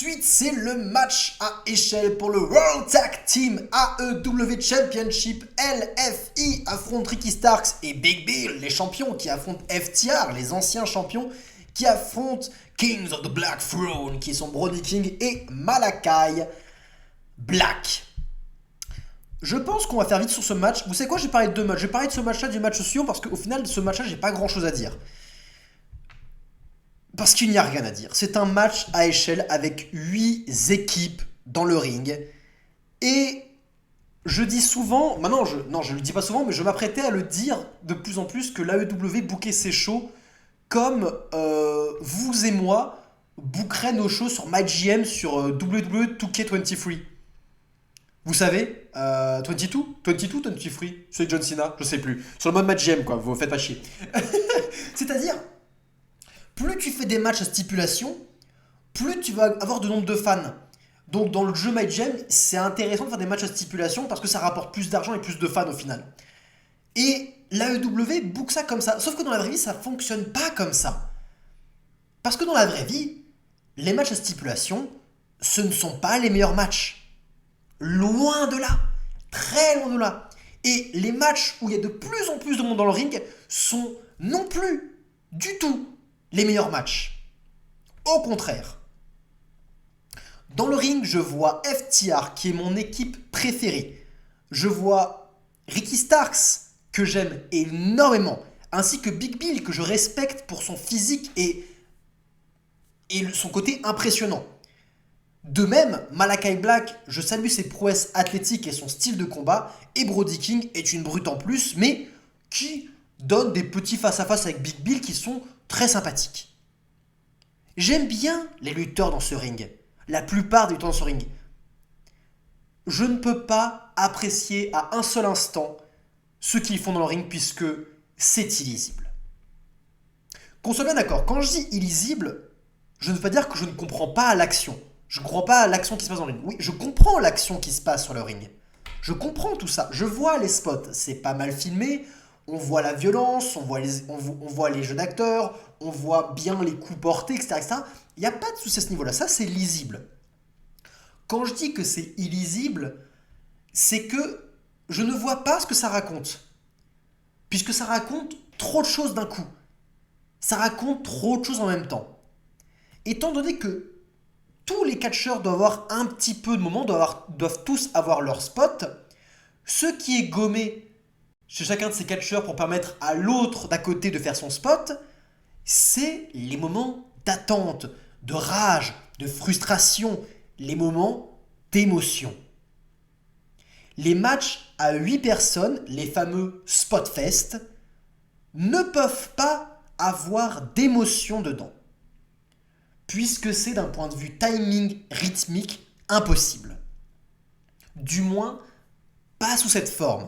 suite, c'est le match à échelle pour le World Tag Team AEW Championship. LFI affronte Ricky Starks et Big Bill, les champions, qui affrontent FTR, les anciens champions, qui affrontent Kings of the Black Throne, qui sont Brody King et Malakai Black. Je pense qu'on va faire vite sur ce match. Vous savez quoi, j'ai parlé de deux matchs. Je vais parler de ce match-là, du match suivant, parce qu'au final, de ce match-là, j'ai pas grand-chose à dire. Parce qu'il n'y a rien à dire. C'est un match à échelle avec 8 équipes dans le ring. Et je dis souvent, maintenant, je ne le dis pas souvent, mais je m'apprêtais à le dire de plus en plus que l'AEW bookait ses shows comme vous et moi bookeraient nos shows sur MyGM sur WWE 2K23. Vous savez, 22, 22, 23, c'est John Cena, je sais plus. Sur le mode MyGM, quoi, vous faites pas chier. C'est-à-dire, plus tu fais des matchs à stipulation, plus tu vas avoir de nombre de fans. Donc dans le jeu MyGem, c'est intéressant de faire des matchs à stipulation parce que ça rapporte plus d'argent et plus de fans au final. Et l'AEW book ça comme ça. Sauf que dans la vraie vie, ça fonctionne pas comme ça. Parce que dans la vraie vie, les matchs à stipulation, ce ne sont pas les meilleurs matchs. Loin de là. Très loin de là. Et les matchs où il y a de plus en plus de monde dans le ring sont non plus du tout les meilleurs matchs. Au contraire. Dans le ring, je vois FTR, qui est mon équipe préférée. Je vois Ricky Starks, que j'aime énormément, ainsi que Big Bill, que je respecte pour son physique et son côté impressionnant. De même, Malakai Black, je salue ses prouesses athlétiques et son style de combat, et Brody King est une brute en plus, mais qui donne des petits face-à-face avec Big Bill qui sont très sympathiques. J'aime bien les lutteurs dans ce ring. La plupart des lutteurs dans ce ring. Je ne peux pas apprécier à un seul instant ce qu'ils font dans le ring puisque c'est illisible. Qu'on soit bien d'accord, quand je dis illisible, je ne veux pas dire que je ne comprends pas l'action. Je ne comprends pas l'action qui se passe dans le ring. Oui, je comprends l'action qui se passe sur le ring. Je comprends tout ça. Je vois les spots. C'est pas mal filmé. On voit la violence, on voit les jeux d'acteurs, on voit bien les coups portés, etc. etc. Il n'y a pas de souci à ce niveau-là. Ça, c'est lisible. Quand je dis que c'est illisible, c'est que je ne vois pas ce que ça raconte. Puisque ça raconte trop de choses d'un coup. Ça raconte trop de choses en même temps. Étant donné que tous les catcheurs doivent avoir un petit peu de moment, doivent tous avoir leur spot, ce qui est gommé chez chacun de ces catcheurs pour permettre à l'autre d'à côté de faire son spot, c'est les moments d'attente, de rage, de frustration, les moments d'émotion. Les matchs à 8 personnes, les fameux Spotfest, ne peuvent pas avoir d'émotion dedans, puisque c'est d'un point de vue timing rythmique impossible. Du moins, pas sous cette forme.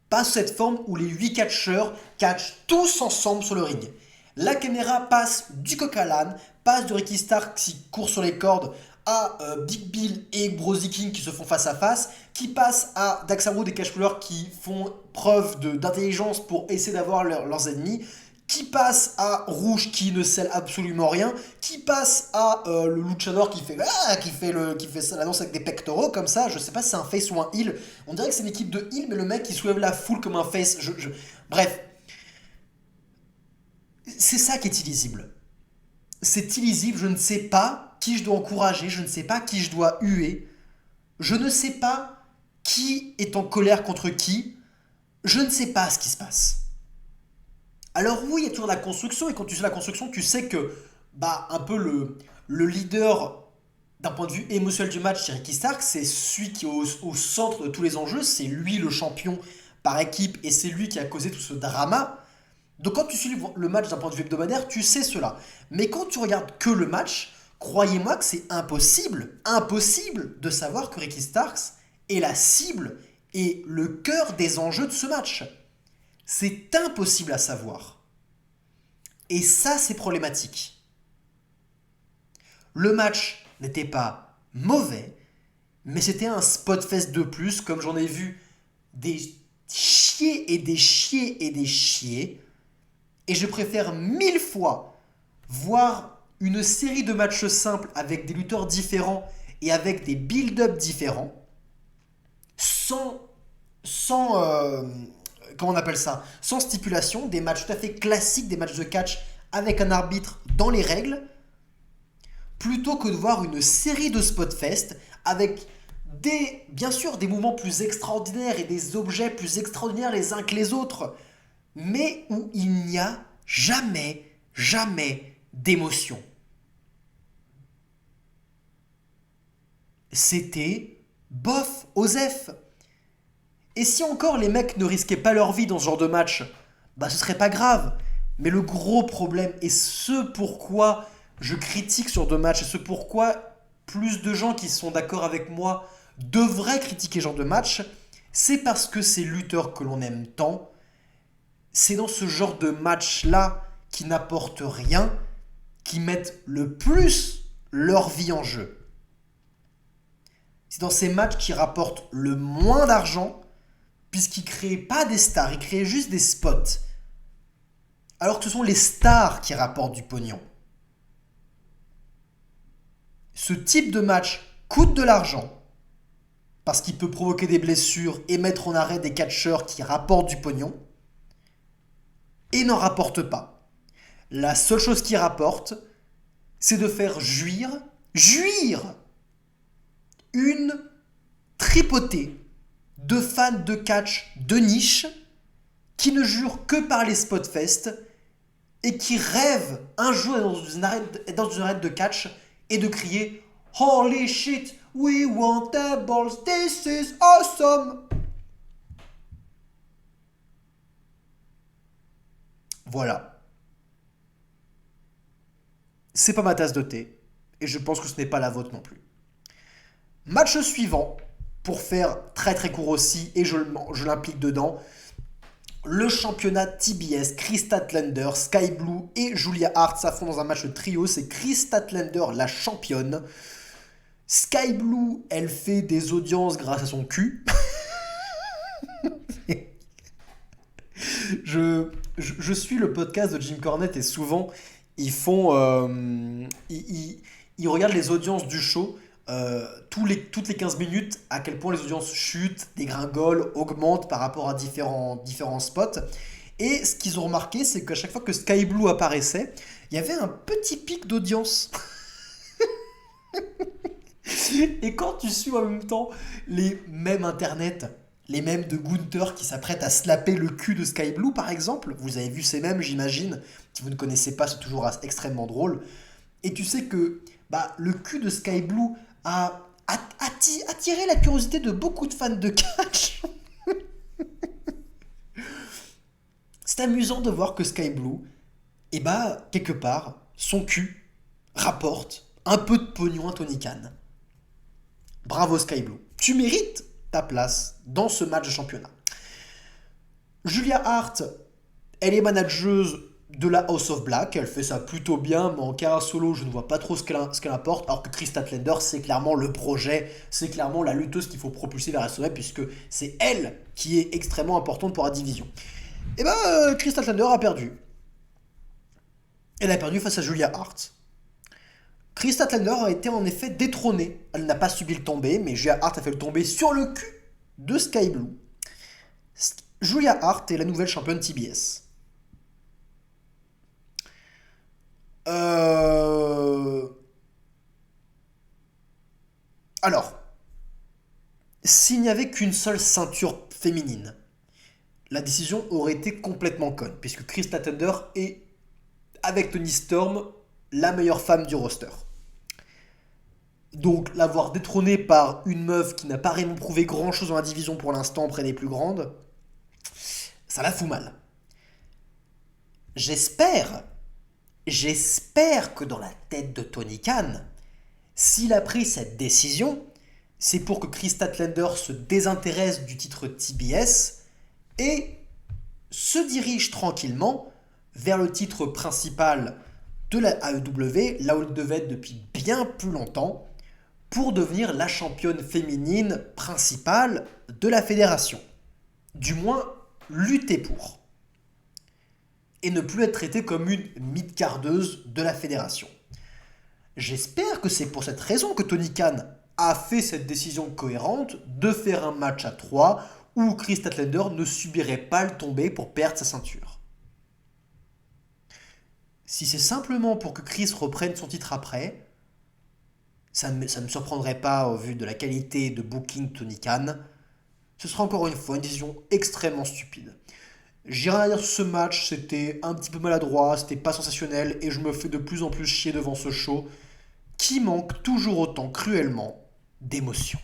Pas sous cette forme où les 8 catcheurs catchent tous ensemble sur le ring. La caméra passe du coq à l'âne, passe de Ricky Stark qui court sur les cordes à Big Bill et Brody King qui se font face à face, qui passe à Dax Harwood et Cash Wheeler qui font preuve d'intelligence pour essayer d'avoir leurs ennemis, qui passe à Rouge qui ne scelle absolument rien, qui passe à le luchador qui fait la danse avec des pectoraux comme ça. Je sais pas si c'est un face ou un heel. On dirait que c'est une équipe de heel, mais le mec qui soulève la foule comme un face. Bref, c'est ça qui est illisible. C'est illisible. Je ne sais pas qui je dois encourager. Je ne sais pas qui je dois huer. Je ne sais pas qui est en colère contre qui. Je ne sais pas ce qui se passe. Alors oui, il y a toujours la construction, et quand tu sais la construction, tu sais que un peu le leader d'un point de vue émotionnel du match, c'est Ricky Stark, c'est celui qui est au centre de tous les enjeux, c'est lui le champion par équipe, et c'est lui qui a causé tout ce drama. Donc quand tu suis le match d'un point de vue hebdomadaire, tu sais cela. Mais quand tu regardes que le match, croyez-moi que c'est impossible de savoir que Ricky Starks est la cible et le cœur des enjeux de ce match. C'est impossible à savoir. Et ça, c'est problématique. Le match n'était pas mauvais, mais c'était un spotfest de plus, comme j'en ai vu des chier et des chier et des chier. Et je préfère 1000 fois voir une série de matchs simples avec des lutteurs différents et avec des build-up différents, sans, sans comment on appelle ça, sans stipulation, des matchs tout à fait classiques, des matchs de catch avec un arbitre dans les règles, plutôt que de voir une série de spot-fest avec bien sûr des mouvements plus extraordinaires et des objets plus extraordinaires les uns que les autres, mais où il n'y a jamais d'émotion. C'était bof, osef. Et si encore les mecs ne risquaient pas leur vie dans ce genre de match, bah ce serait pas grave. Mais le gros problème, et ce pourquoi je critique sur deux matchs, et ce pourquoi plus de gens qui sont d'accord avec moi devraient critiquer ce genre de match, c'est parce que ces lutteurs que l'on aime tant, c'est dans ce genre de match-là qui n'apportent rien, qui mettent le plus leur vie en jeu. C'est dans ces matchs qui rapportent le moins d'argent, puisqu'ils ne créent pas des stars, ils créent juste des spots. Alors que ce sont les stars qui rapportent du pognon. Ce type de match coûte de l'argent, parce qu'il peut provoquer des blessures et mettre en arrêt des catcheurs qui rapportent du pognon, et n'en rapporte pas. La seule chose qui rapporte, c'est de faire jouir une tripotée de fans de catch de niche qui ne jurent que par les spotfest et qui rêvent un jour dans une arène de catch et de crier « Holy shit, we want the balls, this is awesome !» Voilà. C'est pas ma tasse de thé et je pense que ce n'est pas la vôtre non plus. Match suivant, pour faire très très court aussi, et je l'implique dedans, le championnat TBS, Chris Statlander, Sky Blue et Julia Hart s'affrontent dans un match de trio. C'est Chris Statlander, la championne. Sky Blue, elle fait des audiences grâce à son cul. je suis le podcast de Jim Cornette et souvent ils font ils regardent les audiences du show toutes les 15 minutes, à quel point les audiences chutent, dégringolent, augmentent par rapport à différents spots. Et ce qu'ils ont remarqué, c'est qu'à chaque fois que Sky Blue apparaissait, il y avait un petit pic d'audience. Et quand tu suis en même temps les mèmes internet, les mèmes de Gunther qui s'apprête à slapper le cul de Sky Blue par exemple, vous avez vu ces mèmes j'imagine, si vous ne connaissez pas c'est toujours extrêmement drôle, et tu sais que le cul de Sky Blue a attiré la curiosité de beaucoup de fans de catch. C'est amusant de voir que Sky Blue, quelque part, son cul rapporte un peu de pognon à Tony Khan. Bravo Sky Blue. Tu mérites ta place dans ce match de championnat. Julia Hart, elle est manageuse de la House of Black, elle fait ça plutôt bien, mais en carrière solo, je ne vois pas trop ce qu'elle apporte, alors que Chris Statlander, c'est clairement le projet, c'est clairement la lutteuse qu'il faut propulser vers la sommet, puisque c'est elle qui est extrêmement importante pour la division. Et Chris Statlander a perdu. Elle a perdu face à Julia Hart. Chris Statlander a été en effet détrônée. Elle n'a pas subi le tombé, mais Julia Hart a fait le tombé sur le cul de Sky Blue. Julia Hart est la nouvelle championne TBS. Alors, s'il n'y avait qu'une seule ceinture féminine, la décision aurait été complètement conne, puisque Chris Statlander est, avec Toni Storm, la meilleure femme du roster. Donc, l'avoir détrônée par une meuf qui n'a pas vraiment prouvé grand-chose dans la division pour l'instant auprès des plus grandes, ça la fout mal. J'espère que dans la tête de Tony Khan, s'il a pris cette décision, c'est pour que Chris Statlander se désintéresse du titre TBS et se dirige tranquillement vers le titre principal de la AEW, là où il devait être depuis bien plus longtemps, pour devenir la championne féminine principale de la fédération. Du moins, lutter pour. Et ne plus être traitée comme une mid-cardeuse de la fédération. J'espère que c'est pour cette raison que Tony Khan a fait cette décision cohérente de faire un match à 3 où Chris Statlander ne subirait pas le tombé pour perdre sa ceinture. Si c'est simplement pour que Chris reprenne son titre après, ça ne me surprendrait pas au vu de la qualité de booking de Tony Khan. Ce sera encore une fois une décision extrêmement stupide. J'ai rien à dire sur ce match, c'était un petit peu maladroit, c'était pas sensationnel et je me fais de plus en plus chier devant ce show qui manque toujours autant cruellement d'émotion.